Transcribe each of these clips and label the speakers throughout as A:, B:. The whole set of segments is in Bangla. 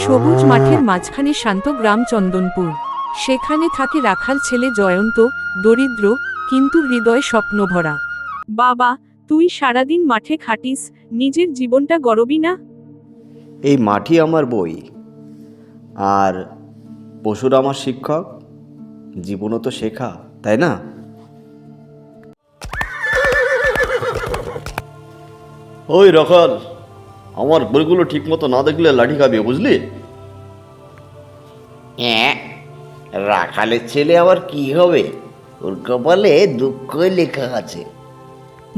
A: সবুজ মাঠের মাঝখানে শান্ত গ্রাম চন্দনপুর। সেখানে থাকে রাখাল ছেলে জয়ন্ত, দরিদ্র কিন্তু হৃদয় স্বপ্নভরা। বাবা, তুই সারাদিন মাঠে খাটিস, নিজের জীবনটা গরবি না?
B: এই মাটি আমার বই, আর পশুরা আমার শিক্ষক। জীবনও তো শেখা, তাই না? ওই রাখাল, আমার বইগুলো ঠিক মতো না দেখলে লাঠি খাবি, বুঝলি?
C: হ্যাঁ, রাখালের ছেলে আবার কি হবে? ওর কপালে দুঃখই লেখা আছে।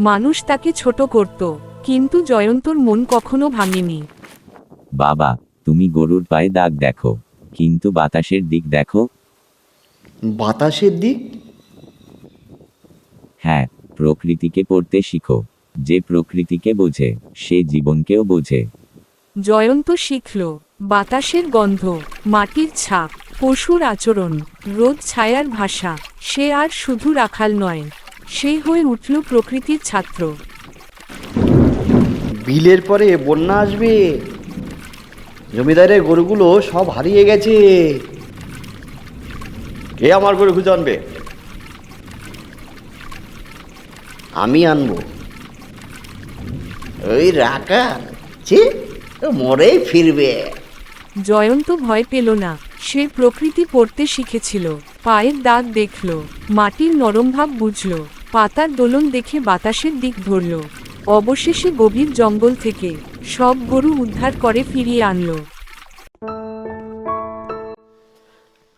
A: মানুষ তাকে ছোট করত, কিন্তু জয়ন্তর মন কখনো ভাঙেনি।
D: বাবা, তুমি গরুর পায়ে দাগ দেখো, কিন্তু বাতাসের দিক দেখো।
B: বাতাসের দিক?
D: হ্যাঁ, প্রকৃতিকে পড়তে শিখো। যে প্রকৃতিকে বোঝে সে জীবনকেও বোঝে।
A: জয়ন্ত শিখল বাতাসের গন্ধ, মাটির ছাপ, পশুর আচরণ, রোদ ছায়ার ভাষা। সে আর শুধু রাখাল নয়, সে হয়ে উঠল প্রকৃতির ছাত্র।
B: বিলের পরে বন্যা আসবে, জমিদারের গরুগুলো সব হারিয়ে গেছে। কে আমার গরু খুঁজে আনবে?
C: আমি আনবো। ওই রাখাল ছি, ও মরেই ফিরবে।
A: জয়ন্ত ভয় পেল না, সে প্রকৃতি পড়তে শিখেছিল। পায়ের দাগ দেখল, মাটির নরম ভাব বুঝল, পাতার দোলন দেখে বাতাসের দিক ধরল। অবশেষে গভীর জঙ্গল থেকে সব গরু উদ্ধার করে ফিরিয়ে আনলো।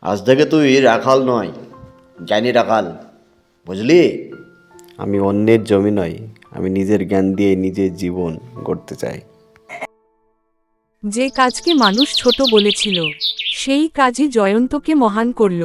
B: আজ থেকে তুই রাখাল নয়, জ্ঞানী রাখাল, বুঝলি? আমি অন্যের জমি নয়, আমি নিজের জ্ঞান দিয়ে নিজের জীবন গড়তে চাই।
A: যে কাজকে মানুষ ছোট বলেছিল, সেই কাজই জয়ন্তকে মহান করল।